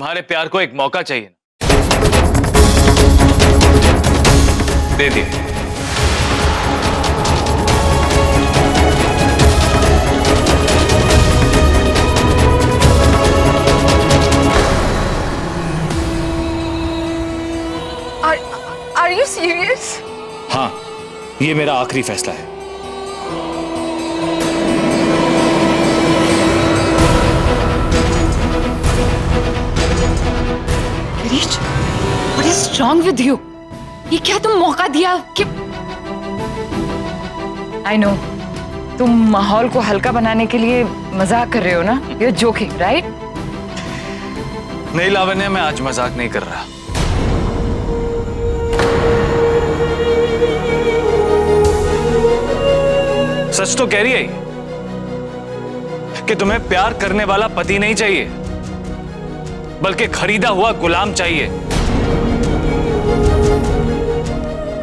तुम्हारे प्यार को एक मौका चाहिए। दे दिए। Are you serious? हाँ, ये मेरा आखिरी फैसला है। Girish, what is wrong with you? ये क्या तुम मौका दिया कि I know, तुम माहौल को हल्का बनाने के लिए मजाक कर रहे हो ना? You're joking, right? नहीं लावण्या, मैं आज मजाक नहीं कर रहा। सच तो कह रही है कि तुम्हें प्यार करने वाला पति नहीं चाहिए, बल्कि खरीदा हुआ गुलाम चाहिए।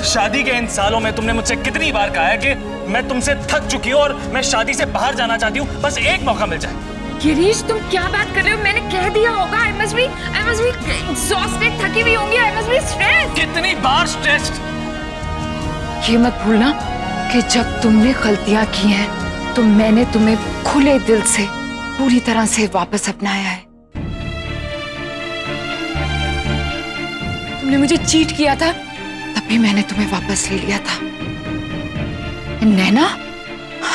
शादी के इन सालों में तुमने मुझसे कितनी बार कहा है कि मैं तुमसे थक चुकी हूं और मैं शादी से बाहर जाना चाहती हूं, बस एक मौका मिल जाए। गिरीश, तुम क्या बात कर रहे हो? मैंने कह दिया होगा। I must be exhausted, थकी हुई होंगी। I must be stressed। कितनी बार स्ट्रेस्ड? ये मत भूलना कि जब तुमने गलतियां की हैं तो मैंने तुम्हें खुले दिल से पूरी तरह से वापस अपनाया है। तुमने मुझे चीट किया था, तब भी मैंने तुम्हें वापस ले लिया था। नैना,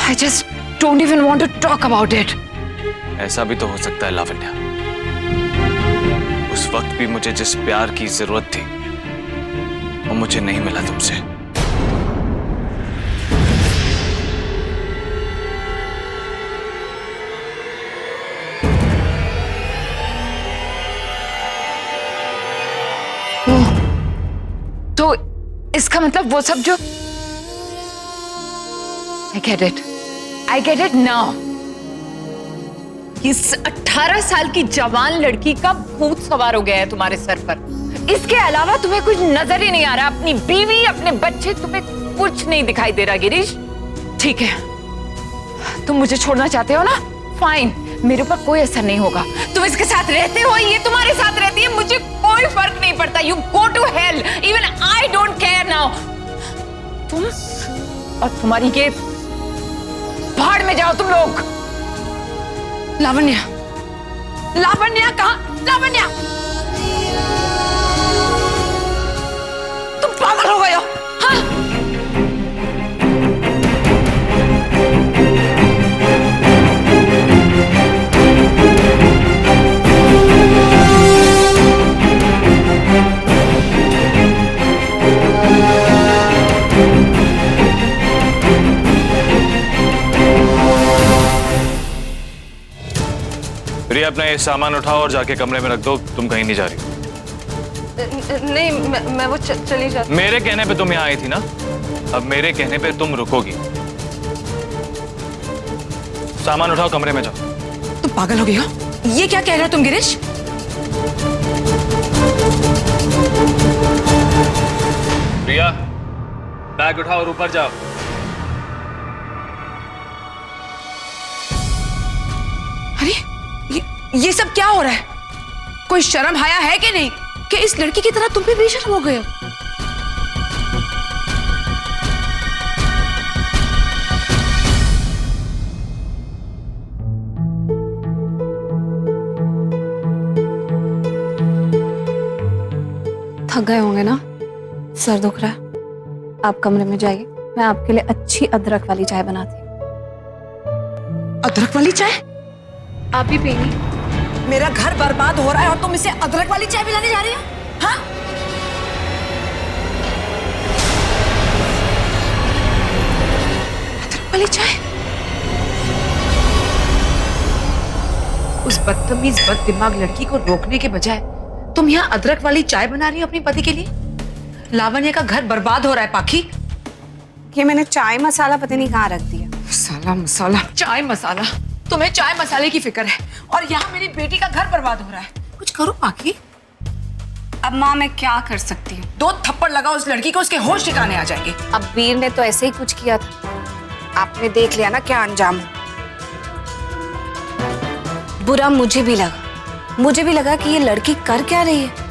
I just don't even want to talk about it। ऐसा भी तो हो सकता है लावण्या, उस वक्त भी मुझे जिस प्यार की जरूरत थी वो मुझे नहीं मिला तुमसे। तो इसका मतलब वो सब जो I get it now। इस 18 साल की जवान लड़की का भूत सवार हो गया है तुम्हारे सर पर। इसके अलावा तुम्हें कुछ नजर ही नहीं आ रहा। अपनी बीवी, अपने बच्चे, तुम्हें कुछ नहीं दिखाई दे रहा। गिरीश, ठीक है, तुम मुझे छोड़ना चाहते हो ना? फाइन, मेरे ऊपर कोई असर नहीं होगा। तुम इसके साथ रहते हो, ये तुम्हारे साथ रहती है, मुझे कोई फर्क नहीं पड़ता। You go to hell, even I don't care now. तुम और तुम्हारी ये भाड़ में जाओ तुम लोग। लावण्या, लावण्या कहाँ? लावण्या, तुम पागल हो गए हो? हाँ? प्रिया, अपना ये सामान उठाओ और जाके कमरे में रख दो। तुम कहीं नहीं जा रही। नहीं, मैं वो चली जाती। मेरे कहने पे तुम यहाँ आई थी ना, अब मेरे कहने पे तुम रुकोगी। सामान उठाओ, कमरे में जाओ। तुम पागल हो गई हो? ये क्या कह रहे हो तुम गिरीश? प्रिया, बैग उठाओ और ऊपर जाओ। अरे ये सब क्या हो रहा है? कोई शर्म हाया है कि नहीं कि इस लड़की की तरह तुम भी बेशर्म हो गए हो? थक गए होंगे ना, सर दुख रहा है। आप कमरे में जाइए, मैं आपके लिए अच्छी अदरक वाली चाय बनाती हूँ। अदरक वाली चाय? आप ही पिएंगी? मेरा घर बर्बाद हो रहा है और तुम इसे अदरक वाली चाय पिलाने जा रही हो? हाँ? अदरक वाली चाय? उस बदतमीज बददिमाग लड़की को रोकने के बजाय तुम यहाँ अदरक वाली चाय बना रही हो अपने पति के लिए? लावण्य का घर बर्बाद हो रहा है पाखी। ये मैंने चाय मसाला पता नहीं कहाँ रख दिया। मसाला मसाला, चाय मसाला। तुम्हें चाय मसाले की फिक्र है और यहाँ मेरी बेटी का घर बर्बाद हो रहा है। कुछ करो पाखी। अब माँ, मैं क्या कर सकती हूँ? 2 थप्पड़ लगाओ उस लड़की को, उसके होश ठिकाने आ जाएंगे। अब वीर ने तो ऐसे ही कुछ किया था, आपने देख लिया ना क्या अंजाम। बुरा मुझे भी लगा, मुझे भी लगा कि ये लड़की कर क्या रही है।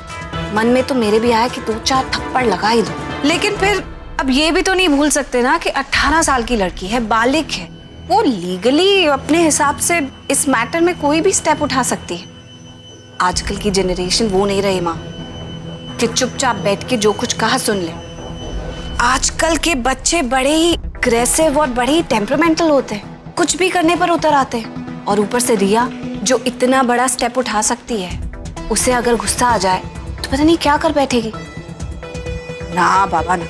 मन में तो मेरे भी आया कि 2-4 थप्पड़ लगा ही दो, लेकिन फिर अब ये भी तो नहीं भूल सकते ना कि 18 साल की लड़की है, बालिग है, वो लीगली अपने हिसाब से इस मैटर में कोई भी स्टेप उठा सकती है। आजकल की जनरेशन वो नहीं रही माँ कि चुपचाप बैठ के जो कुछ कहा सुन ले। आजकल के बच्चे बड़े ही अग्रेसिव और बड़े ही टेम्परामेंटल होते हैं, कुछ भी करने पर उतर आते हैं। और ऊपर से रिया जो इतना बड़ा स्टेप उठा सकती है, उसे अगर गुस्सा आ जाए तो पता नहीं क्या कर बैठेगी। ना बाबा ना,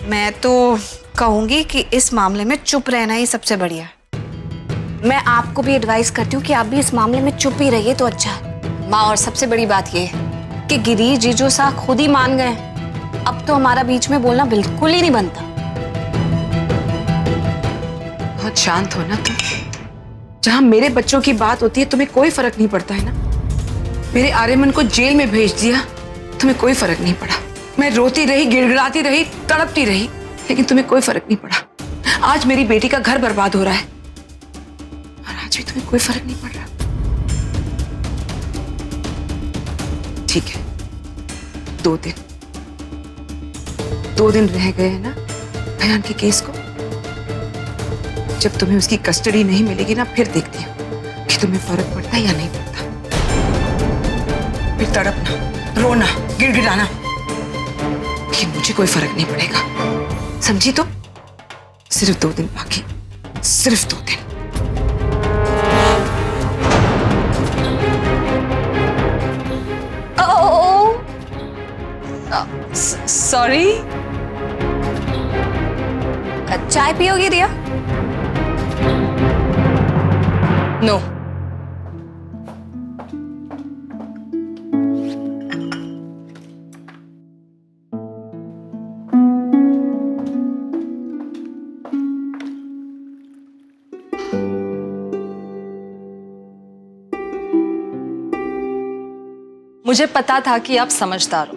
मैं तो कहूंगी कि इस मामले में चुप रहना ही सबसे बढ़िया है। मैं आपको भी एडवाइस करती हूँ कि आप भी इस मामले में चुप ही रहिए तो अच्छा है माँ। और सबसे बड़ी बात यह है कि गिरीश जीजू सा खुद ही मान गए, अब तो हमारा बीच में बोलना बिल्कुल ही नहीं बनता। बहुत शांत हो ना तुम। जहां मेरे बच्चों की बात होती है तुम्हें कोई फर्क नहीं पड़ता है ना। मेरे आर्यमन को जेल में भेज दिया, तुम्हें कोई फर्क नहीं पड़ा। मैं रोती रही, गिड़गिड़ाती रही, तड़पती रही, लेकिन तुम्हें कोई फर्क नहीं पड़ा। आज मेरी बेटी का घर बर्बाद हो रहा है और आज भी तुम्हें कोई फर्क नहीं पड़ रहा। ठीक है, 2 दिन रह गए हैं ना अयान के केस को। जब तुम्हें उसकी कस्टडी नहीं मिलेगी ना, फिर देखती हूँ कि तुम्हें फर्क पड़ता है या नहीं पड़ता। फिर तड़पना, रोना, गिड़गिड़ाना, कि मुझे कोई फर्क नहीं पड़ेगा, समझी? तो सिर्फ 2 दिन बाकी, सिर्फ 2 दिन। सॉरी, चाय पियोगी रिया? नो। मुझे पता था कि आप समझदार हो।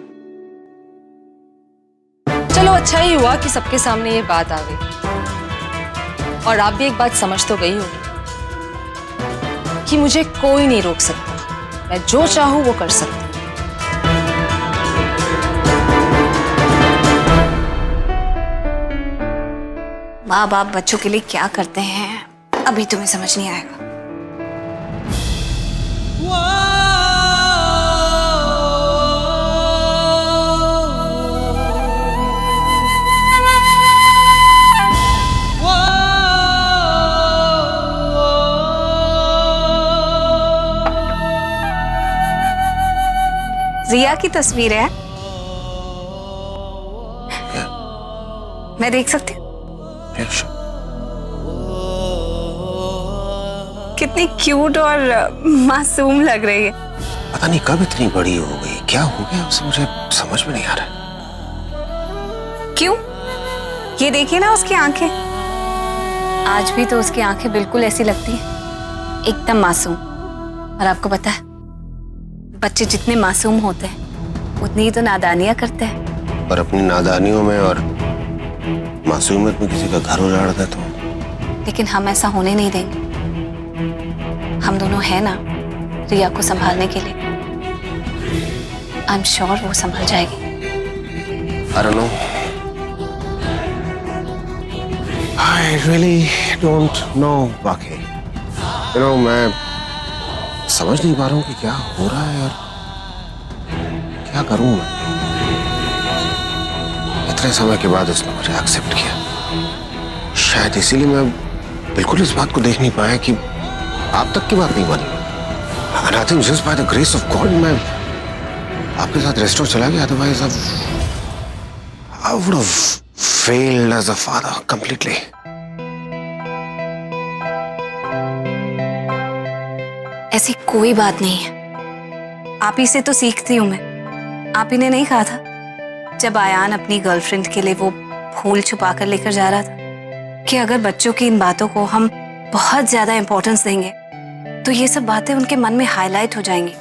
चलो अच्छा ही हुआ कि सबके सामने ये बात आ गई। और आप भी एक बात समझ तो गई होगी कि मुझे कोई नहीं रोक सकता, मैं जो चाहूं वो कर सकती हूं। माँ बाप बच्चों के लिए क्या करते हैं अभी तुम्हें समझ नहीं आएगा। रिया की तस्वीर है, मैं देख सकती हूँ? कितनी क्यूट और मासूम लग रही है। पता नहीं कब इतनी बड़ी हो गई, क्या हो गया उसे, मुझे समझ में नहीं आ रहा। क्यों? ये देखिए ना उसकी आंखें, आज भी तो उसकी आंखें बिल्कुल ऐसी लगती हैं, एकदम मासूम। और आपको पता है, बच्चे जितने मासूम होते हैं उतनी ही तो नादानियां करते हैं। पर अपनी नादानियों में और मासूमियत में किसी का घर उजाड़ दे तो। लेकिन हम ऐसा होने नहीं देंगे। हम दोनों हैं ना रिया को संभालने के लिए। आई एम श्योर वो संभल जाएगी। I don't know. I really don't know, वाकई। You know, मैं समझ नहीं पा रहा हूँ कि क्या हो रहा है और क्या करूँ मैं। इतने समय के बाद उसने मुझे एक्सेप्ट किया, शायद इसीलिए मैं बिल्कुल इस बात को देख नहीं पाया कि आप तक की बात नहीं बनी। And I think just by the grace of God मैं आपके साथ रेस्टोरेंट चला गया, otherwise I would have failed as a father completely. ऐसी कोई बात नहीं है, आप ही से तो सीखती हूँ मैं। आप ही ने नहीं कहा था जब आयान अपनी गर्लफ्रेंड के लिए वो फूल छुपा कर लेकर जा रहा था कि अगर बच्चों की इन बातों को हम बहुत ज्यादा इंपॉर्टेंस देंगे तो ये सब बातें उनके मन में हाईलाइट हो जाएंगी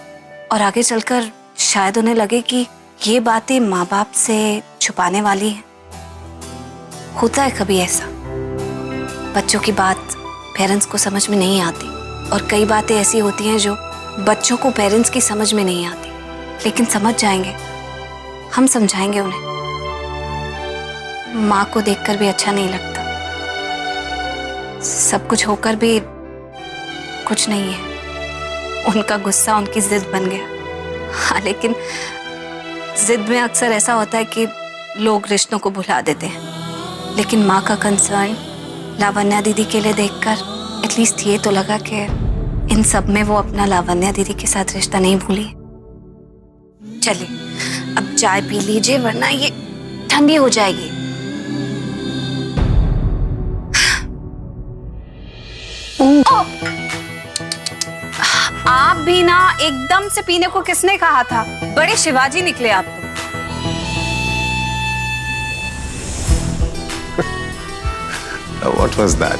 और आगे चलकर शायद उन्हें लगे कि ये बातें माँ बाप से छुपाने वाली हैं। होता है कभी ऐसा, बच्चों की बात पेरेंट्स को समझ में नहीं आती और कई बातें ऐसी होती हैं जो बच्चों को पेरेंट्स की समझ में नहीं आती, लेकिन समझ जाएंगे। हम समझाएंगे उन्हें। माँ को देखकर भी अच्छा नहीं लगता। सब कुछ होकर भी कुछ नहीं है। उनका गुस्सा उनकी जिद बन गया। हाँ, लेकिन जिद में अक्सर ऐसा होता है कि लोग रिश्तों को भुला देते हैं। लेकिन माँ का कंसर्न लावण्या दीदी के लिए देखकर एटलीस्ट ये तो लगा कि इन सब में वो अपना लावण्या दीदी के साथ रिश्ता नहीं भूली। चलिए अब चाय पी लीजिए, वरना ये ठंडी हो जाएगी। आप भी ना एकदम से पीने को किसने कहा था? बड़े शिवाजी निकले आप तो। What was that?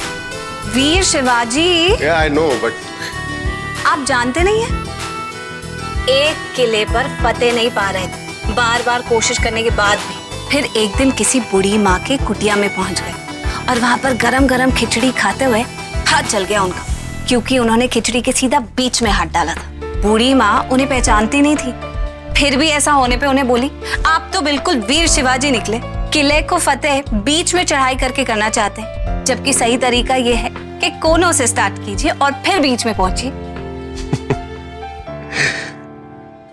Veer Shivaji. Yeah, I know, but आप जानते नहीं हैं? एक किले पर फतेह नहीं पा रहे थे, बार बार कोशिश करने के बाद भी। फिर एक दिन किसी बूढ़ी माँ के कुटिया में पहुंच गए और वहां पर गरम गरम खिचड़ी खाते हुए हाथ जल गया उनका, क्योंकि उन्होंने खिचड़ी के सीधा बीच में हाथ डाला था। बूढ़ी माँ उन्हें पहचानती नहीं थी, फिर भी ऐसा होने पे उन्हें बोली, आप तो बिल्कुल वीर शिवाजी निकले। किले को फतेह बीच में चढ़ाई करके करना चाहते हैं, जबकि सही तरीका ये है कि कोनों से स्टार्ट कीजिए और फिर बीच में पहुंचिए।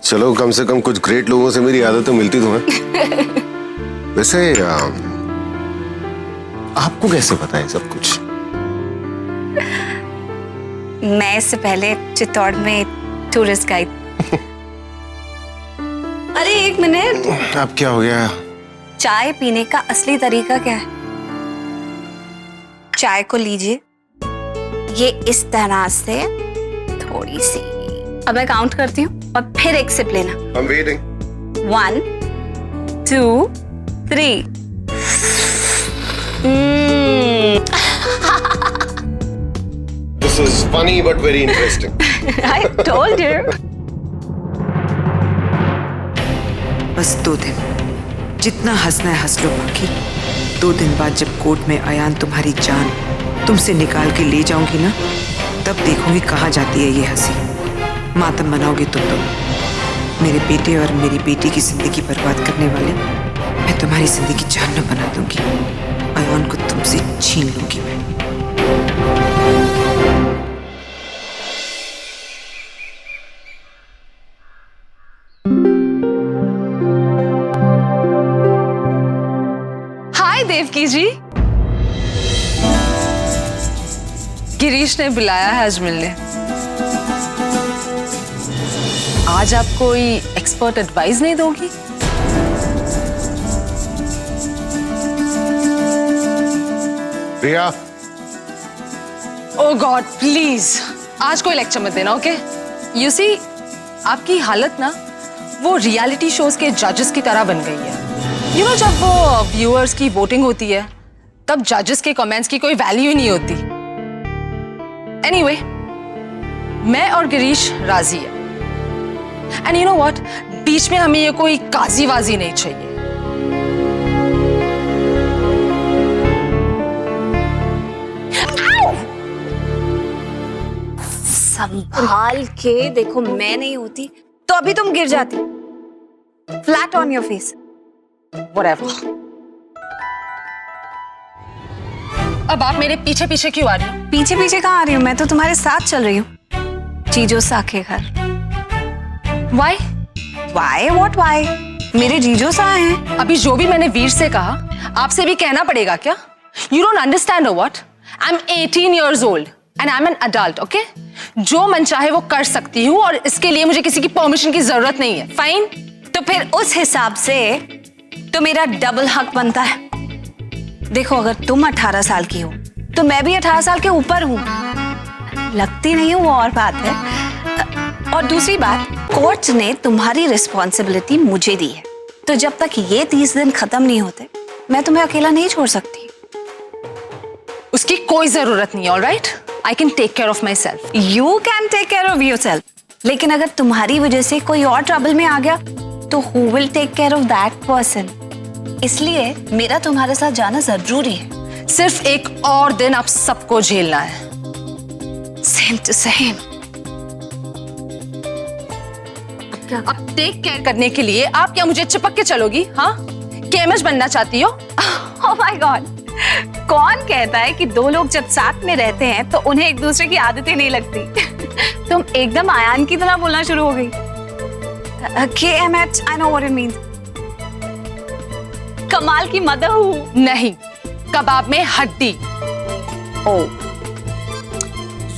चलो, कम से कम कुछ ग्रेट लोगों से मेरी आदतें मिलती तो हैं। वैसे आपको कैसे पता है सब कुछ? मैं इससे पहले चित्तौड़ में टूरिस्ट गाइड। अरे एक मिनट, अब क्या हो गया? चाय पीने का असली तरीका क्या है? चाय को लीजिए, ये इस तरह से थोड़ी सी, अब मैं काउंट करती हूँ और फिर एक सिप लेना। I'm waiting. 1 2 3। This is funny but very interesting. I told you. बस 2 दिन, जितना हंसना है हंस लो। बाकी 2 दिन बाद जब कोर्ट में अयान तुम्हारी जान तुमसे निकाल के ले जाऊंगी ना, तब देखूंगी कहाँ जाती है ये हंसी। मातम मनाओगे तुम तो। मेरे बेटे और मेरी बेटी की जिंदगी बर्बाद करने वाले, मैं तुम्हारी जिंदगी जहन्नम बना दूंगी। अयान को तुमसे छीन लूंगी मैं। हाय देवकी जी। गिरीश ने बुलाया है आज मिलने। आज आप कोई एक्सपर्ट एडवाइस नहीं दोगी? प्रिया, ओह गॉड प्लीज, आज कोई लेक्चर मत देना, ओके? यू सी, आपकी हालत ना वो रियलिटी शोज के जजेस की तरह बन गई है। यू नो, जब वो व्यूअर्स की वोटिंग होती है तब जजेस के कमेंट्स की कोई वैल्यू ही नहीं होती। एनीवे, मैं और गिरीश राजी है। एंड यू नो व्हाट, बीच में हमें ये कोई काजी वाजी नहीं चाहिए। संभाल के देखो, मैं नहीं होती तो अभी तुम गिर जाती, flat on your face. Whatever. अब आप मेरे पीछे पीछे क्यों आ रही हो? पीछे पीछे कहाँ आ रही हूँ? मैं तो तुम्हारे साथ चल रही हूँ, जीजो सा के घर। Why? Why? What why? मेरे जीजो सा हैं। अभी जो भी मैंने वीर से कहा, आपसे भी कहना पड़ेगा क्या? You don't understand or what? I'm 18 years old and I'm an adult, okay? जो मन चाहे वो कर सकती हूँ और इसके लिए मुझे किसी की परमिशन की जरूरत नहीं है। Fine? तो फिर उस हिसाब से तो मेरा डबल हक बनता है। देखो, अगर तुम 18 साल की हो तो मैं भी 18 साल के ऊपर हूँ। लगती नहीं हूँ वो और बात है। और दूसरी बात, कोर्ट ने तुम्हारी रिस्पॉन्सिबिलिटी मुझे दी है, तो जब तक ये 30 दिन खत्म नहीं होते मैं तुम्हें अकेला नहीं छोड़ सकती। उसकी कोई जरूरत नहीं है, all right? I can take care of myself. You can take care of yourself. लेकिन अगर तुम्हारी वजह से कोई और ट्रबल में आ गया तो who will take care of that person? इसलिए मेरा तुम्हारे साथ जाना जरूरी है। सिर्फ एक और दिन आप सबको झेलना है। Same to same. Take care करने के लिए आप क्या मुझे चिपक के चलोगी? हाँ, केमश बनना चाहती हो? ओह माय गॉड, कौन कहता है कि दो लोग जब साथ में रहते हैं तो उन्हें एक दूसरे की आदतें नहीं लगती। तुम एकदम आयान की तरह बोलना शुरू हो गई। KMH, I know what it means. कमाल की मदर हूँ। नहीं, कबाब में हड्डी। ओह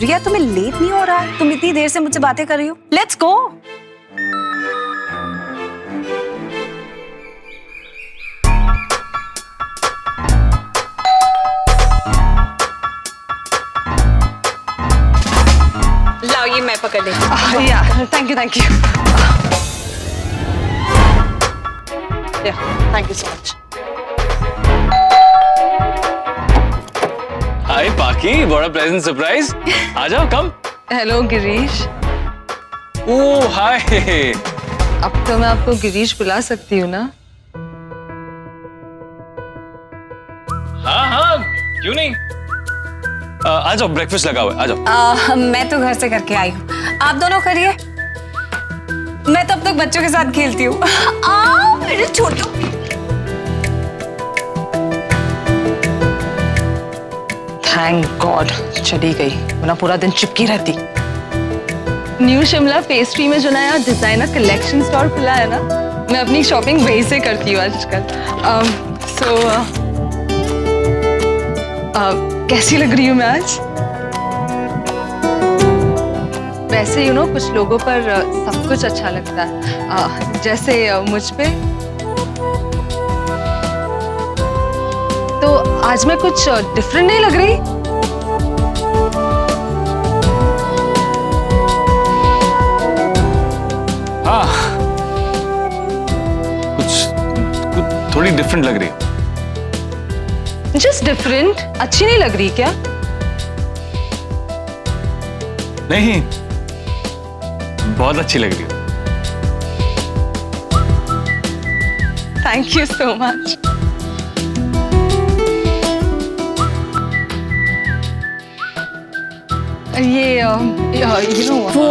रिया, तुम्हें लेट नहीं हो रहा है? तुम इतनी देर से मुझसे बातें कर रही हो। Let's go. लाओ ये मैं पकड़ लेती हूँ। Thank you. Thank you so much. Hi पाकी, what a pleasant surprise. आ जाओ, कम। हेलो गिरीश। ओह हाय। अब तो मैं आपको गिरीश बुला सकती हूँ ना? हाँ, क्यों नहीं। आ जाओ, ब्रेकफास्ट लगा हुआ है, आ जाओ। मैं तो घर से करके आई हूँ, आप दोनों करिए, मैं तब तक बच्चों के साथ खेलती हूँ। आओ मेरे छोटू। थैंक गॉड चली गई, वरना पूरा दिन चिपकी रहती। न्यू शिमला पेस्ट्री में जो नया डिजाइनर कलेक्शन स्टोर खुला है ना, मैं अपनी शॉपिंग वहीं से करती हूँ आजकल। कैसी लग रही हूँ मैं आज? वैसे यू नो कुछ लोगों पर सब कुछ अच्छा लगता है, जैसे मुझ पे। तो आज मैं कुछ डिफरेंट नहीं लग रही? हाँ, कुछ थोड़ी डिफरेंट लग रही है। जस्ट डिफरेंट, अच्छी नहीं लग रही क्या? नहीं, बहुत अच्छी लग रही है। Thank you so much. ये यू नो वो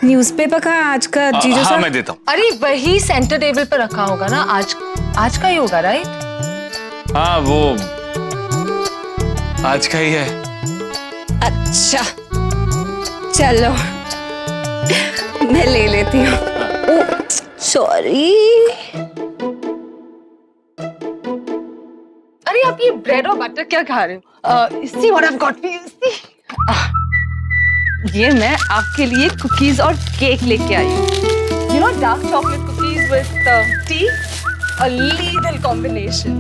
न्यूज़पेपर का आज का जीजू हाँ, साहब। मैं देता हूँ। अरे वही सेंटर टेबल पर रखा होगा ना, आज का ही होगा राइट? हाँ, वो आज का ही है। अच्छा चलो मैं ले लेती हूँ। सॉरी। अरे आप ये ब्रेड और बटर क्या खा रहे हो? See what I've got for you, see? ये मैं आपके लिए कुकीज और केक लेके आई हूँ। You know dark chocolate cookies with tea, a lethal combination.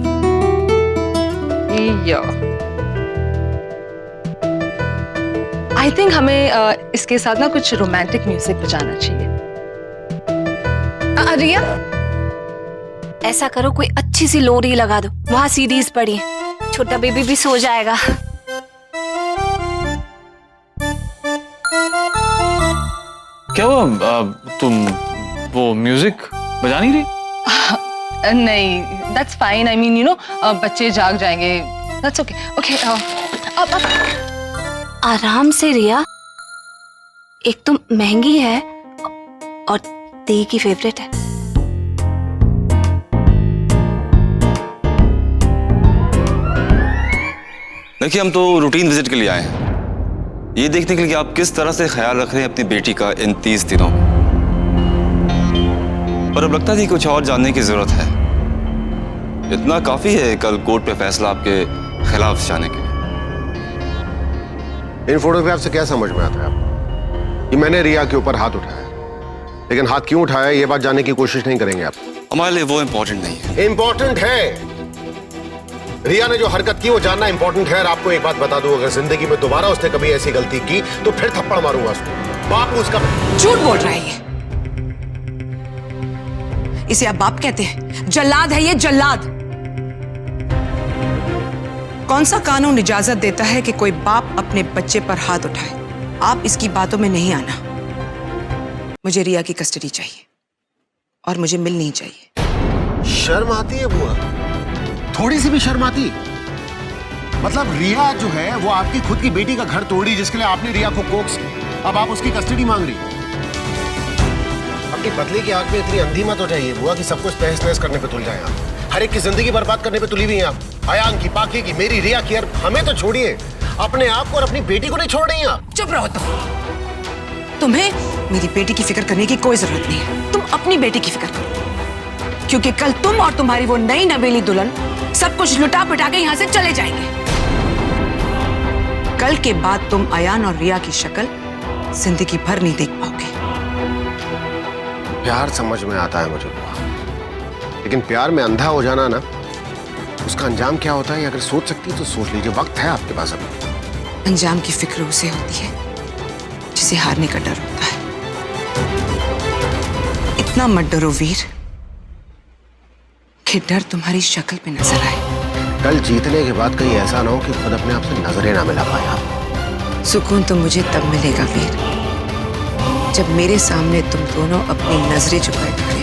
I think हमें इसके साथ ना कुछ रोमांटिक म्यूजिक बजाना चाहिए। रिया, ऐसा करो कोई अच्छी सी लोरी लगा दो, वहाँ सीडीज पड़ी है, छोटा बेबी भी सो जाएगा। क्या वो तुम वो म्यूजिक बजा नहीं रही? नहीं, that's fine. I mean, you know, बच्चे जाग जाएंगे। That's okay. Okay. अब आराम से रिया, एक तो महंगी है और दी की फेवरेट है। देखिए, हम तो रूटीन विजिट के लिए आए हैं, ये देखने के लिए कि आप किस तरह से ख्याल रख रहे हैं अपनी बेटी का इन 30 दिनों में। पर अब लगता है कि कुछ और जानने की जरूरत है। इतना काफी है कल कोर्ट पे फैसला आपके खिलाफ जाने के लिए। इन फोटोग्राफ से क्या समझ में आता है आपको कि मैंने रिया के ऊपर हाथ उठाया, लेकिन हाथ क्यों उठाया ये बात जानने की कोशिश नहीं करेंगे आप? हमारे लिए वो इम्पोर्टेंट नहीं है। इंपॉर्टेंट है। रिया ने जो हरकत की वो जानना इंपॉर्टेंट है। और आपको एक बात बता दूं, अगर जिंदगी में दोबारा उसने कभी ऐसी गलती की तो फिर थप्पड़ मारूंगा उसको। बाप उसका झूठ बोल रहा है ये। इसे आप बाप कहते हैं? जल्लाद है ये, जल्लाद। कौन सा कानून इजाजत देता है कि कोई बाप अपने बच्चे पर हाथ उठाए? आप इसकी बातों में नहीं आना। मुझे रिया की कस्टडी चाहिए और मुझे मिलनी चाहिए। शर्म आती है बुआ? थोड़ी सी भी शर्म आती? मतलब रिया जो है वो आपकी खुद की बेटी का घर तोड़ी, जिसके लिए आपने रिया को कोक्स, अब आप उसकी कस्टडी मांग रही। अब अपनी पतली की आंख में इतनी अंधी मत हो जाइए बुआ कि सब कुछ तहस नहस करने पे तुल जाए आप। हर एक की जिंदगी बर्बाद करने पे तुली हुई हैं आप। अयान की, पाकी की, मेरी, रिया की, हमें तो छोड़िए, अपने आप को और अपनी बेटी को नहीं छोड़ रही हैं आप। चुप रहो तुम। तुम्हें मेरी बेटी की फिक्र करने की कोई जरूरत नहीं है। तुम अपनी बेटी की फिक्र करो, क्योंकि कल तुम और तुम्हारी वो नई नवेली दुल्हन सब कुछ लुटा पिटा के यहाँ से चले जाएंगे। कल के बाद तुम अयान और रिया की शक्ल जिंदगी भर नहीं देख पाओगे। प्यार समझ में आता है मुझे बुआ, लेकिन प्यार में अंधा हो जाना ना, उसका अंजाम क्या होता है अगर सोच सकती तो सोच लीजिए, वक्त है आपके पास अभी। अंजाम की फिक्र उसे होती है जिसे हारने का डर होता है। इतना मत डरो वीर कि डर तुम्हारी शक्ल पे नजर आए। कल जीतने के बाद कहीं ऐसा ना हो कि खुद अपने आप से नजरें ना मिला पाए आप। सुकून तो मुझे तब मिलेगा वीर जब मेरे सामने तुम दोनों अपनी नजरें झुकाए खड़े